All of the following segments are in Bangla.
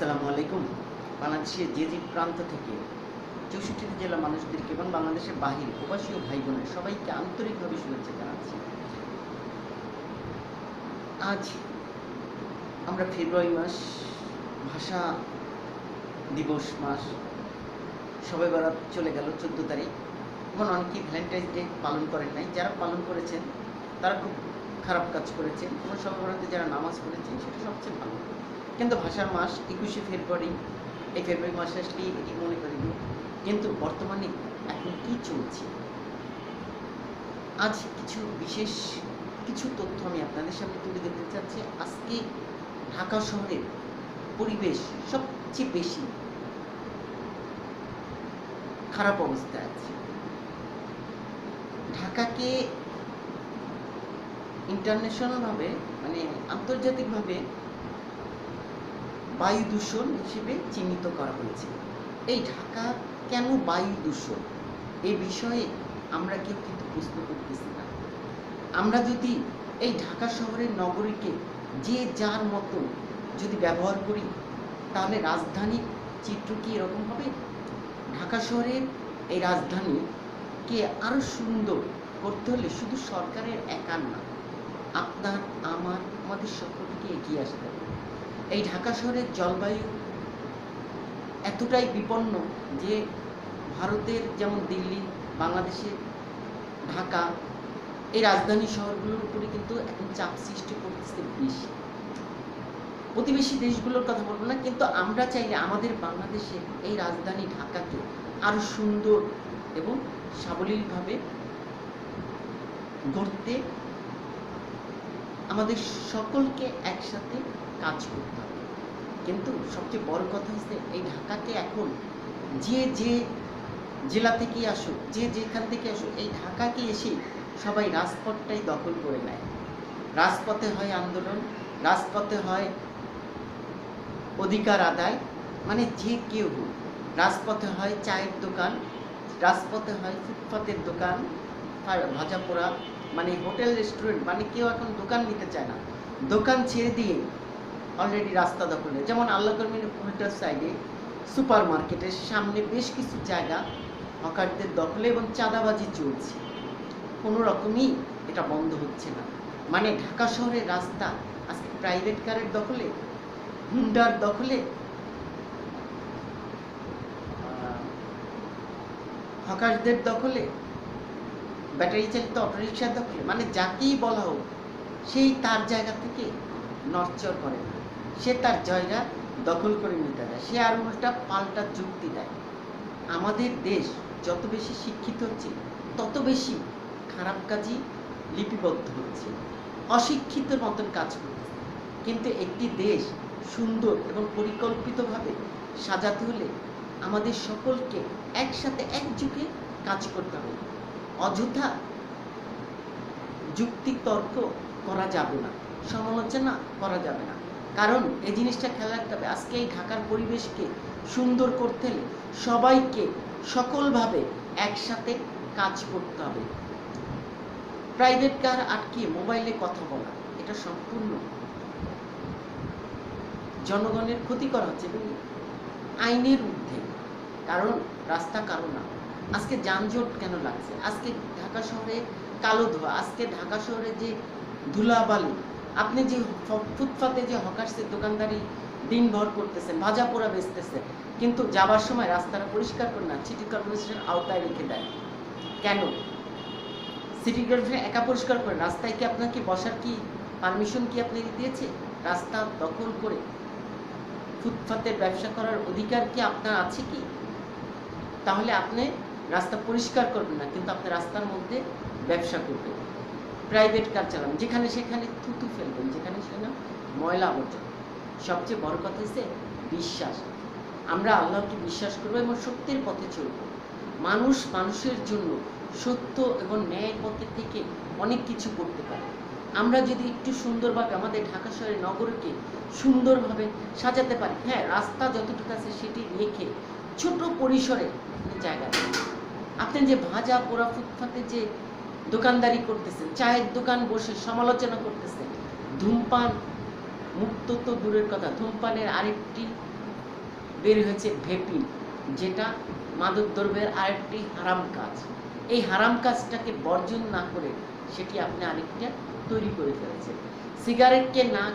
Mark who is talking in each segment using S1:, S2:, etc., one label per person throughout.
S1: আসসালামু আলাইকুম। বাংলাদেশের যে প্রান্ত থেকে ৬৪টি জেলার মানুষদেরকে এবং বাংলাদেশের বাহিরে প্রবাসী ও ভাই বোনের সবাইকে আন্তরিকভাবে শুভেচ্ছা জানাচ্ছি। আজ আমরা ফেব্রুয়ারি মাস, ভাষা দিবস মাস, শবে বরাত চলে গেল ১৪ তারিখ। এখন অনেকেই ভ্যালেন্টাইন্স ডে পালন করেন নাই। যারা পালন করেছেন তারা খুব খারাপ কাজ করেছেন, এবং শবে বরাতে যারা নামাজ পড়েছেন সেটা সবচেয়ে ভালো। কিন্তু ভাষার মাস ২১শে ফেব্রুয়ারি, এই ফেব্রুয়ারি মাসে আসলে এটি মনে করিনি। কিন্তু বর্তমানে এখন কি চলছে, আজ বিশেষ কিছু তথ্য আমি আপনাদের সামনে তুলে ধরতে চাচ্ছি। আজকে ঢাকা শহরের পরিবেশ সবচেয়ে বেশি খারাপ অবস্থায় আছে। ঢাকাকে ইন্টারন্যাশনালভাবে মানে আন্তর্জাতিকভাবে বায়ু দূষণ হিসেবে চিহ্নিত করা হয়েছে। এই ঢাকা কেন বায়ু দূষণ, এ বিষয়ে আমরা কেউ কিন্তু প্রশ্ন করতেছি না। আমরা যদি এই ঢাকা শহরের নগরীকে যে যার মতো যদি ব্যবহার করি, তাহলে রাজধানীর চিত্র কি এরকম হবে? ঢাকা শহরের এই রাজধানীকে আরও সুন্দর করতে হলে শুধু সরকারের একার না, আপনার আমাদের সকলকে এগিয়ে আসতে হবে। এই ঢাকা শহরের জলবায়ু এতটাই বিপন্ন যে ভারতের যেমন দিল্লি, বাংলাদেশের ঢাকা, এই রাজধানী শহরগুলোর উপরে কিন্তু এখন চাপ সৃষ্টি করতেছে বেশি। প্রতিবেশী দেশগুলোর কথা বলবো না, কিন্তু আমরা চাইলে আমাদের বাংলাদেশে এই রাজধানী ঢাকাকে আরো সুন্দর এবং সাবলীলভাবে গড়তে আমাদের সকলকে একসাথে কাজ করতে হবে। কিন্তু সবচেয়ে বড় কথা হচ্ছে এই ঢাকাকে এখন যে জেলা থেকেই আসুক, যেখান থেকে আসুক, এই ঢাকাকে এসে সবাই রাজপথটাই দখল করে নেয়। রাজপথে হয় আন্দোলন, রাজপথে হয় অধিকার আদায়, মানে যে কেউ, রাজপথে হয় চায়ের দোকান, রাজপথে হয় ফুটপাতের দোকান, ভাজা পোড়া, মানে হোটেল রেস্টুরেন্ট, মানে কেউ এখন দোকান নিতে চায় না, দোকান ছেড়ে দিয়ে অলরেডি রাস্তা দখলে। যেমন আল্লাহ কর্মীর উল্টার সাইডে সুপার মার্কেটের সামনে বেশ কিছু জায়গা হকারদের দখলে এবং চাঁদাবাজি চলছে, কোনো রকমই এটা বন্ধ হচ্ছে না। মানে ঢাকা শহরের রাস্তা আজকে প্রাইভেট কারের দখলে, হুন্ডার দখলে, হকারদের দখলে, ব্যাটারি চালিত অটোরিকশার দখলে, মানে যাকেই বলা হোক সেই তার জায়গা থেকে নড়চড় করে না, সে তার জায়গা দখল করে নিতে দেয়, সে আর উল্টা পাল্টা যুক্তি দেয়। আমাদের দেশ যত বেশি শিক্ষিত হচ্ছে তত বেশি খারাপ কাজই লিপিবদ্ধ হচ্ছে, অশিক্ষিতর মতন কাজ করছে। কিন্তু একটি দেশ সুন্দর এবং পরিকল্পিতভাবে সাজাতে হলে আমাদের সকলকে একসাথে একযোগে কাজ করতে হবে। অযথা যুক্তি তর্ক করা যাবে না, সমালোচনা করা যাবে না, কারণ এই জিনিসটা খেয়াল রাখতে হবে। আজকে এই ঢাকার পরিবেশকে সুন্দর করতে হলে সবাইকে সকলভাবে একসাথে কাজ করতে হবে। প্রাইভেট কার আটকে মোবাইলে কথা বলা, এটা সম্পূর্ণ জনগণের ক্ষতি করা হচ্ছে এবং আইনের ঊর্ধ্বে। কারণ রাস্তা কারো না। আজকে যানজট কেন লাগছে? আজকে ঢাকা শহরে কালো ধোঁয়া, আজকে ঢাকা শহরে যে ধুলাবালি, আপনি যে ফুটপাতে যে হকার্সের দোকানদারি দিনভর করতেছেন, ভাজা পোড়া বেচতেছেন, কিন্তু যাবার সময় রাস্তাটা পরিষ্কার করে না, সিটি কর্পোরেশনের আওতায় রেখে দেয়। কেন? সিটি কর্পোরেশন একা পরিষ্কার করে, রাস্তায় কি আপনাকে বসার কি পারমিশন কি আপনাকে দিয়েছে? রাস্তা দখল করে ফুটপাতের ব্যবসা করার অধিকার কি আপনার আছে কি? তাহলে আপনি রাস্তা পরিষ্কার করবেন না, কিন্তু আপনি রাস্তার মধ্যে ব্যবসা করবেন, প্রাইভেট কার চালান, যেখানে সেখানে থুতু ফেলবেন, যেখানে সেখানে ময়লা আবর্জনা। সবচেয়ে বড় কথা হচ্ছে বিশ্বাস। আমরা আল্লাহকে বিশ্বাস করবো এবং সত্যের পথে চলব। মানুষ মানুষের জন্য সত্য এবং ন্যায়ের পথে থেকে অনেক কিছু করতে পারে। আমরা যদি একটু সুন্দরভাবে আমাদের ঢাকা শহরের নগরকে সুন্দরভাবে সাজাতে পারি, হ্যাঁ, রাস্তা যতটুকু আছে সেটি রেখে ছোট পরিসরে জায়গা দেন। আপনি যে ভাজা পোড়া ফুটপাতে যে দোকানদারি করতেছেন, চায়ের দোকান বসে সমালোচনা করতেছেন, ধূমপান মুক্ত তো দূরের কথা, ধূমপানের আরেকটি বের হয়েছে ভেপিং, যেটা মাদকদ্রব্যের আরেকটি হারাম কাজ। এই হারাম কাজটাকে বর্জন না করে সেটি আপনি আরেকটা তৈরি করে ফেলেছেন। সিগারেটকে না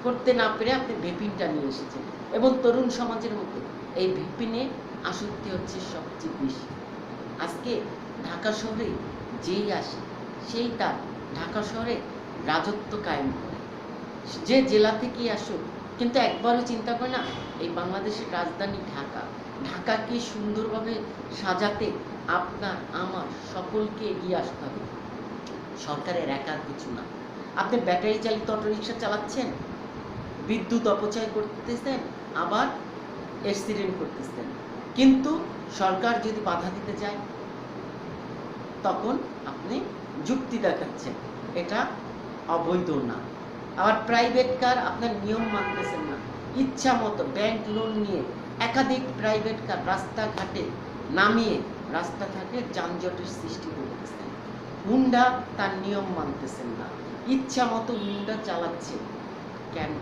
S1: করতে না পেরে আপনি ভেপিংটা নিয়ে এসেছেন, এবং তরুণ সমাজের মধ্যে এই ভেপিনে আসক্তি হচ্ছে সবচেয়ে বেশি। আজকে ঢাকা শহরে যেই আসে সেই তার ঢাকা শহরে রাজত্ব কায়েম করে, যে জেলা থেকেই আসুক, কিন্তু একবারও চিন্তা করে না এই বাংলাদেশের রাজধানী ঢাকা, ঢাকাকে সুন্দরভাবে সাজাতে আপনার আমার সকলকে এগিয়ে আসতে হবে। সরকারের একার কিছু না। আপনি ব্যাটারি চালিত অটোরিকশা চালাচ্ছেন, বিদ্যুৎ অপচয় করতেছেন, আবার অ্যাক্সিডেন্ট করতেছেন, কিন্তু সরকার যদি বাধা দিতে চায় তখন আপনি যুক্তি দেখাচ্ছেন এটা অবৈধ না। আবার প্রাইভেট কার আপনার নিয়ম মানতেছেন না, ইচ্ছা মতো ব্যাংক লোন নিয়ে একাধিক প্রাইভেট কার রাস্তাঘাটে নামিয়ে রাস্তাঘাটে যানজটের সৃষ্টি করতেছেন। হুন্ডা তার নিয়ম মানতেছেন না, ইচ্ছা মতো হুন্ডা চালাচ্ছে। কেন?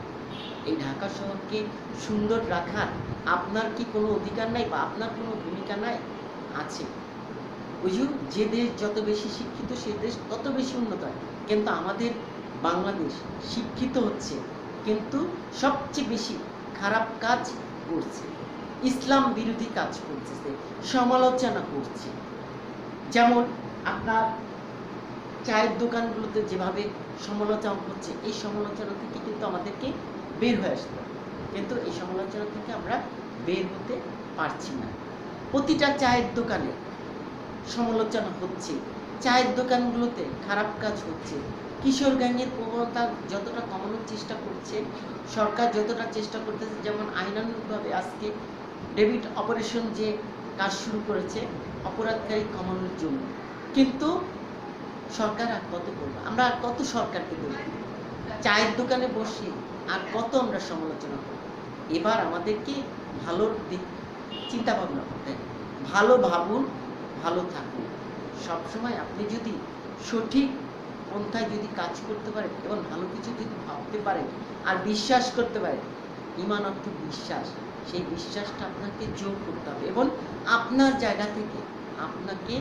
S1: এই ঢাকা শহরকে সুন্দর রাখার আপনার কি কোনো অধিকার নাই বা আপনার কোনো ভূমিকা নাই? আছে। ওই যে দেশ যত বেশি শিক্ষিত সেই দেশ তত বেশি উন্নত হয়, কিন্তু আমাদের বাংলাদেশ শিক্ষিত হচ্ছে কিন্তু সবচেয়ে বেশি খারাপ কাজ করছে, ইসলাম বিরোধী কাজ করছে, সমালোচনা করছে। যেমন আপনার চায়ের দোকানগুলোতে যেভাবে সমালোচনা করছে, এই সমালোচনা থেকে কিন্তু আমাদেরকে বের হয়ে আসতে হবে, কিন্তু এই সমালোচনা থেকে আমরা বের হতে পারছি না। প্রতিটা চায়ের দোকানে সমালোচনা হচ্ছে, চায়ের দোকানগুলোতে খারাপ কাজ হচ্ছে, কিশোর গ্যাংয়ের প্রবণতা যতটা কমানোর চেষ্টা করছে সরকার, যতটা চেষ্টা করতেছে, যেমন আইনানুগভাবে আজকে ডেবিট অপারেশন যে কাজ শুরু করেছে অপরাধকারী কমানোর জন্য, কিন্তু সরকার আর কত করবে? আমরা আর কত সরকারকে দেব? চায়ের দোকানে বসে আর কত আমরা সমালোচনা করব? এবার আমাদেরকে ভালো দিক চিন্তা ভাবনা করতে হবে। ভালো ভাবুন, ভালো থাকুন। সবসময় আপনি যদি সঠিক পন্থায় যদি কাজ করতে পারেন এবং ভালো কিছু যদি ভাবতে পারেন আর বিশ্বাস করতে পারেন, ঈমান অর্থ বিশ্বাস, সেই বিশ্বাসটা আপনাকে যোগ করতে হবে এবং আপনার জায়গা থেকে আপনাকে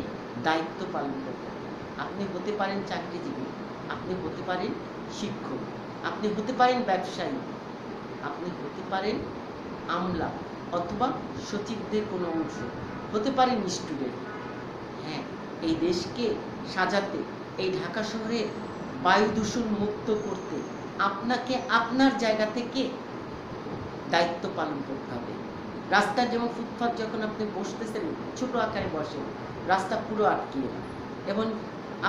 S1: দায়িত্ব পালন করতে হবে। আপনি হতে পারেন চাকরিজীবী, আপনি হতে পারেন শিক্ষক, আপনি হতে পারেন ব্যবসায়ী, আপনি হতে পারেন আমলা অথবা সচিবদের কোনো অংশ, হতে পারেন স্টুডেন্ট। হ্যাঁ, এই দেশকে সাজাতে, এই ঢাকা শহরে বায়ু দূষণ মুক্ত করতে আপনাকে আপনার জায়গা থেকে দায়িত্ব পালন করতে হবে। রাস্তার যেমন ফুটপাত যখন আপনি বসতেছেন ছোট আকারে বসেন, রাস্তা পুরো আটকিয়ে না, এবং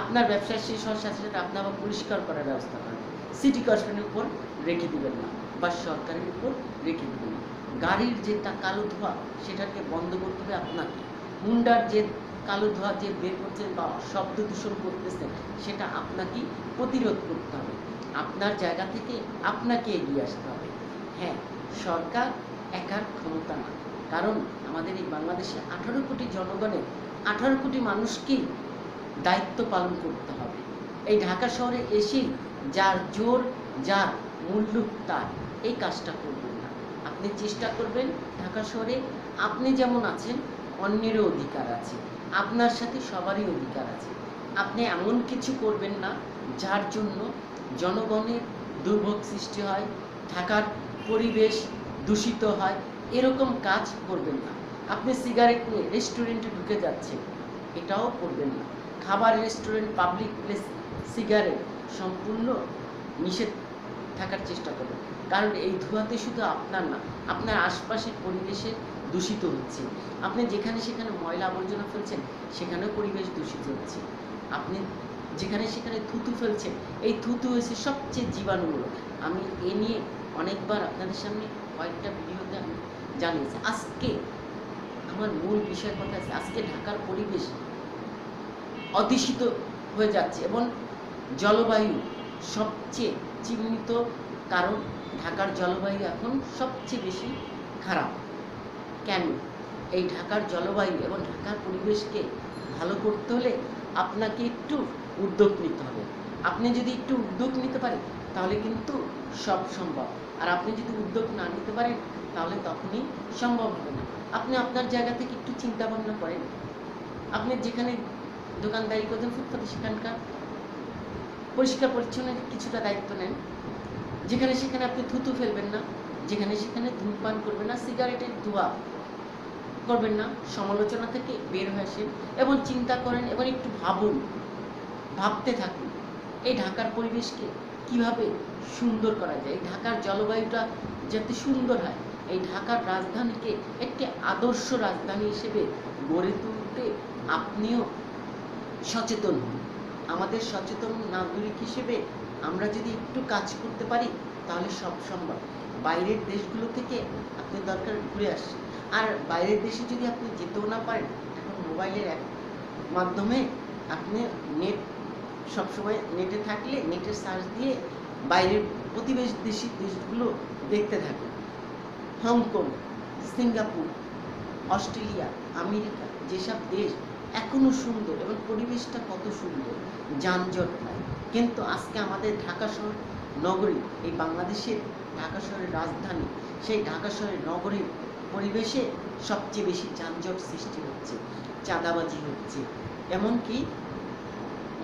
S1: আপনার ব্যবসা শেষ হওয়ার সাথে সাথে আপনি আবার পরিষ্কার করার ব্যবস্থা করেন, সিটি কর্পোরেশনের উপর রেখে দিবেন না বা সরকারের উপর রেখে দিবেন না। গাড়ির যে কালো ধোঁয়া সেটাকে বন্ধ করতে হবে আপনাকে। হুন্ডার যে কালো ধোঁয়া যে বের করছেন বা শব্দ দূষণ করতেছেন সেটা আপনাকে প্রতিরোধ করতে হবে। আপনার জায়গা থেকে আপনাকে এগিয়ে আসতে হবে। হ্যাঁ, সরকার একার ক্ষমতা না, কারণ আমাদের এই বাংলাদেশে 18 কোটি জনগণের 18 কোটি মানুষকেই দায়িত্ব পালন করতে হবে। এই ঢাকা শহরে এসেই যার জোর, যার মূল্য তার এই কাজটা করবেন না। আপনি চেষ্টা করবেন ঢাকা শহরে আপনি যেমন আছেন অন্যেরও অধিকার আছে, আপনার সাথে সবারই অধিকার আছে। আপনি এমন কিছু করবেন না যার জন্য জনগণের দুর্ভোগ সৃষ্টি হয়, ঢাকার পরিবেশ দূষিত হয়, এরকম কাজ করবেন না। আপনি সিগারেট নিয়ে রেস্টুরেন্টে ঢুকে যাচ্ছেন, এটাও করবেন না। খাবার রেস্টুরেন্ট, পাবলিক প্লেস সিগারেট সম্পূর্ণ নিষেধ থাকার চেষ্টা করবেন, কারণ এই ধোঁয়াতে শুধু আপনার না, আপনার আশপাশের পরিবেশে দূষিত হচ্ছে। আপনি যেখানে সেখানে ময়লা আবর্জনা ফেলছেন সেখানেও পরিবেশ দূষিত হচ্ছে। আপনি যেখানে সেখানে থুতু ফেলছেন, এই থুতু হয়েছে সবচেয়ে জীবাণুমূলক। আমি এ নিয়ে অনেকবার আপনাদের সামনে কয়েকটা ভিডিওতে আমি জানিয়েছি। আজকে আমার মূল বিষয়ের কথা আছে, আজকে ঢাকার পরিবেশ অদূষিত হয়ে যাচ্ছে এবং জলবায়ু সবচেয়ে চিহ্নিত কারণ ঢাকার জলবায়ু এখন সবচেয়ে বেশি খারাপ। কেন? এই ঢাকার জলবায়ু এবং ঢাকার পরিবেশকে ভালো করতে হলে আপনাকে একটু উদ্যোগ নিতে হবে। আপনি যদি একটু উদ্যোগ নিতে পারেন তাহলে কিন্তু সব সম্ভব, আর আপনি যদি উদ্যোগ না নিতে পারেন তাহলে তখনই সম্ভব হবে না। আপনি আপনার জায়গা থেকে একটু চিন্তা ভাবনা করেন, আপনি যেখানে দোকানদারি করছেন ফুটপাতে সেখানকার পরিষ্কার পরিচ্ছন্নের কিছুটা দায়িত্ব নেন। যেখানে সেখানে আপনি থুতু ফেলবেন না, যেখানে সেখানে ধূমপান করবেন না, সিগারেটের ধোঁয়া করবেন না। সমালোচনা থেকে বের হয়ে আসেন এবং চিন্তা করেন এবং একটু ভাবুন, ভাবতে থাকুন এই ঢাকার পরিবেশকে কিভাবে সুন্দর করা যায়, এই ঢাকার জলবায়ুটা যাতে সুন্দর হয়, এই ঢাকার রাজধানীকে একটি আদর্শ রাজধানী হিসেবে গড়ে তুলতে আপনিও সচেতন হন। আমাদের সচেতন নাগরিক হিসেবে আমরা যদি একটু কাজ করতে পারি তাহলে সব সম্ভব। বাইরের দেশগুলো থেকে আপনি দরকার ঘুরে আসেন, আর বাইরের দেশে যদি আপনি যেতেও না পারেন, এখন মোবাইলের মাধ্যমে আপনি নেট সবসময় নেটে থাকলে নেটের সার্চ দিয়ে বাইরের প্রতিবেশী দেশগুলো দেখতে থাকেন। হংকং, সিঙ্গাপুর, অস্ট্রেলিয়া, আমেরিকা, যেসব দেশ এখনো সুন্দর এবং পরিবেশটা কত সুন্দর, যানজট নাই। কিন্তু আজকে আমাদের ঢাকা শহর নগরী, এই বাংলাদেশের ঢাকা শহরের রাজধানী, সেই ঢাকা শহরের নগরীর পরিবেশে সবচেয়ে বেশি যানজট সৃষ্টি হচ্ছে, চাঁদাবাজি হচ্ছে, এমনকি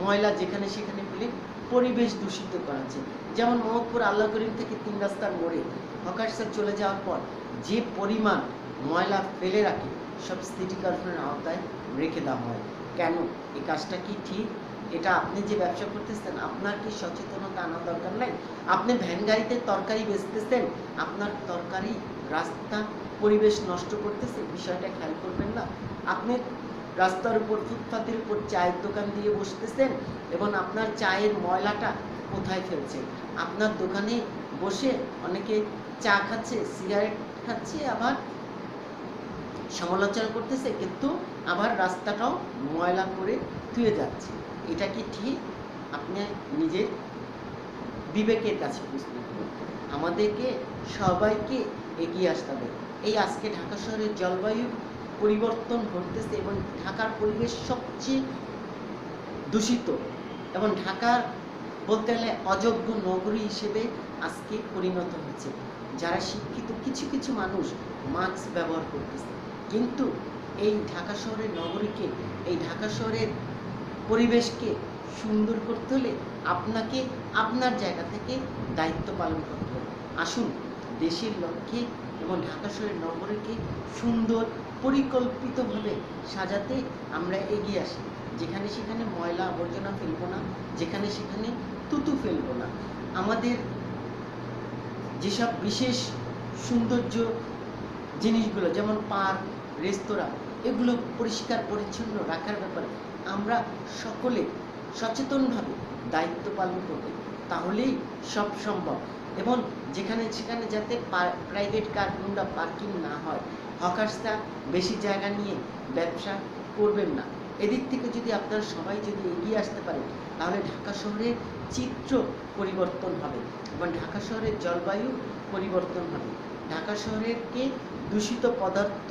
S1: ময়লা যেখানে সেখানে ফেলে পরিবেশ দূষিত করা হচ্ছে। যেমন মোহাম্মদপুর আল্লাহ করিম থেকে 3 রাস্তার মোড়ে হকার্সরা চলে যাওয়ার পর যে পরিমাণ ময়লা ফেলে রাখে সব সিটি কর্পোরেশনের আওতায় রেখে দেওয়া হয়। কেন? এই কাজটা কি ঠিক? এটা আপনি যে ব্যবসা করতেছেন, আপনার কি সচেতনতা আনা দরকার নাই? আপনি ভ্যান গাড়িতে তরকারি বেচতেছেন, আপনার তরকারি রাস্তা পরিবেশ নষ্ট করতেছে, বিষয়টা খেয়াল করবেন না? আপনি রাস্তার উপর ফুটপাতের উপর চায়ের দোকান দিয়ে বসতেছেন এবং আপনার চায়ের ময়লাটা কোথায় ফেলছেন? আপনার দোকানে বসে অনেকে চা খাচ্ছে, সিগারেট খাচ্ছে, আবার সমালোচনা করতেছে, কিন্তু আবার রাস্তাটাও ময়লা করে ধুয়ে যাচ্ছে। এটা কি ঠিক? আপনি নিজের বিবেকের কাছে প্রশ্ন করুন। আমাদেরকে সবাইকে এগিয়ে আসতে হবে। এই আজকে ঢাকা শহরের জলবায়ু পরিবর্তন ঘটতেছে এবং ঢাকার পরিবেশ সবচেয়ে দূষিত এবং ঢাকার বলতে গেলে অযোগ্য নগরী হিসেবে আজকে পরিণত হচ্ছে। যারা শিক্ষিত কিছু কিছু মানুষ মাস্ক ব্যবহার করতেছে, কিন্তু এই ঢাকা শহরের নগরীকে, এই ঢাকা শহরের পরিবেশকে সুন্দর করতে হলে আপনাকে আপনার জায়গা থেকে দায়িত্ব পালন করতে হবে। আসুন দেশের লক্ষ্যে এবং ঢাকা শহরের নগরীকে সুন্দর পরিকল্পিতভাবে সাজাতে আমরা এগিয়ে আসি। যেখানে সেখানে ময়লা আবর্জনা ফেলবো না, যেখানে সেখানে থুতু ফেলবো না। আমাদের যেসব বিশেষ সৌন্দর্য জিনিসগুলো যেমন পার্ক, রেস্তোরাঁ, এগুলো পরিষ্কার পরিচ্ছন্ন রাখার ব্যাপারে আমরা সকলে সচেতনভাবে দায়িত্ব পালন করবে, তাহলেই সব সম্ভব। এবং যেখানে সেখানে যাতে প্রাইভেট কার কিংবা পার্কিং না হয়, হকার্সরা বেশি জায়গা নিয়ে ব্যবসা করবেন না। এদিক থেকে যদি আপনারা সবাই যদি এগিয়ে আসতে পারেন, তাহলে ঢাকা শহরের চিত্র পরিবর্তন হবে এবং ঢাকা শহরের জলবায়ু পরিবর্তন হবে। ঢাকা শহরেরকে দূষিত পদার্থ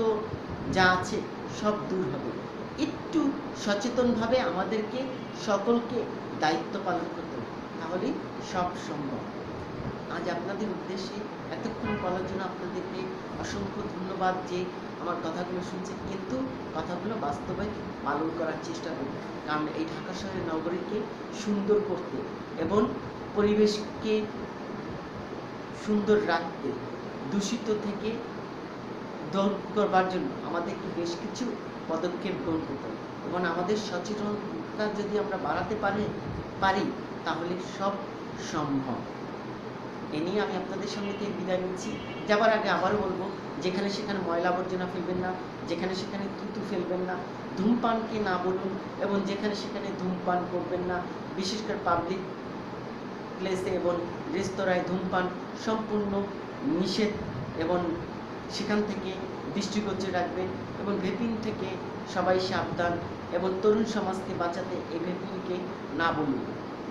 S1: যা আছে সব দূর হবে। একটু সচেতনভাবে আমাদেরকে সকলকে দায়িত্ব পালন করতে হবে, তাহলেই সব সম্ভব। আজ আপনাদের উদ্দেশ্যে এতক্ষণ বলার জন্য আপনাদেরকে অসংখ্য ধন্যবাদ যে আমার কথাগুলো শুনছেন, কিন্তু কথাগুলো বাস্তবে পালন করার চেষ্টা করুন। কারণ এই ঢাকা শহরের নগরীকে সুন্দর করতে এবং পরিবেশকে সুন্দর রাখতে, দূষিত থেকে দূর করবার জন্য আমাদেরকে বেশ কিছু পদক্ষেপ গ্রহণ করতে হবে এবং আমাদের সচেতনতা যদি আমরা বাড়াতে পারি তাহলে সব সম্ভব। এ নিয়ে আমি আপনাদের সঙ্গে থেকে বিদায় নিচ্ছি। যাবার আগে আবারও বলবো, যেখানে সেখানে ময়লা আবর্জনা ফেলবেন না, যেখানে সেখানে থুতু ফেলবেন না, ধূমপানকে না বলুন এবং যেখানে সেখানে ধূমপান করবেন না। বিশেষ করে পাবলিক প্লেসে এবং রেস্তোরাঁয় ধূমপান সম্পূর্ণ নিষেধ এবং সেখান থেকে দৃষ্টিগোচর রাখবেন এবং ভেপিং থেকে সবাই সাবধান এবং তরুণ সমাজকে বাঁচাতে এই ভেপিংকে না বলুন।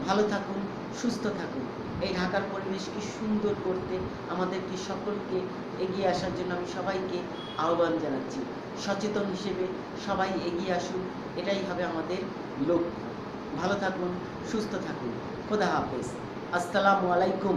S1: ভালো থাকুন, সুস্থ থাকুন। এই ঢাকার পরিবেশকে সুন্দর করতে আমাদেরকে সকলকে এগিয়ে আসার জন্য আমি সবাইকে আহ্বান জানাচ্ছি। সচেতন হিসেবে সবাই এগিয়ে আসুন, এটাই হবে আমাদের লক্ষ্য। ভালো থাকুন, সুস্থ থাকুন। খোদা হাফেজ। আসসালামু আলাইকুম।